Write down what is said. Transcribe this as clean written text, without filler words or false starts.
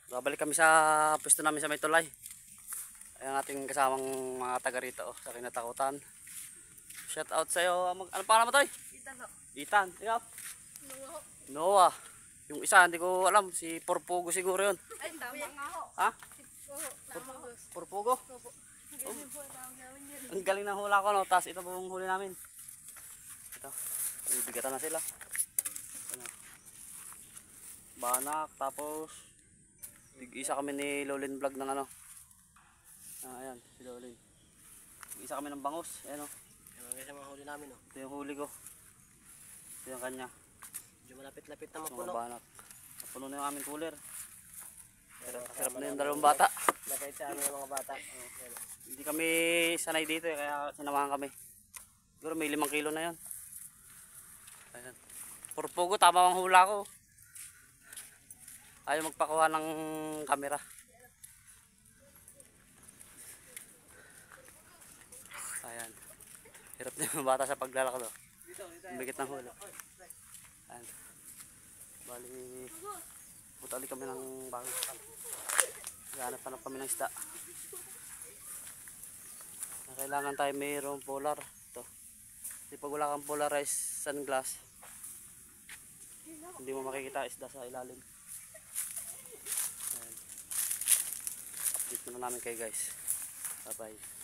Babalik kami sa pwesto namin sa may tulay. Ayan ang ating kasamang mga taga rito sa kinatakutan. Shout out sa iyo. Ano pangalan mo, Toy? Itan o. Ethan. Ikaw? Noah. Noah. Yung isa hindi ko alam, si Porpogo siguro yun. Ay, tama nga ho. Ha? Oo, tama ho. Porpogo? Opo. Ganyan po ang tawag namin yun. Ang galing ng hula ko, no? Tapos ito po yung huli namin. Ito. Bibigatan na sila. Ano? Banak, tapos isa kami ni Lolin Vlog ng ano. Ayan, si Lolin. Isa kami ng bangus. Ayan o. Yung mga mga huli namin, oh. Ito yung huli ko. Ito yung kanya. Medyo malapit-lapit na Mga mapuno. banak. Napuno na yung aming cooler. Sarap na yung dalawang bata. Nakait sa amin yung mga bata. Hindi kami sanay dito kaya sinamahan kami. Siguro may 5 kilo na yun. Ayan. Porpogo, tama ang hula ko. Ayaw magpakuha ng camera. Ayan. Hirap na yung bata sa paglalakad. Ang bigat ng hula. Ayan. Bali, butali kami ng bago. Hanap-hanap kami ng isda. Kailangan tayo mayroong polar. Ito. Kasi pag wala kang polarized sunglass, hindi mo makikita isda sa ilalim. Ayan. Update na namin kayo guys. Bye bye.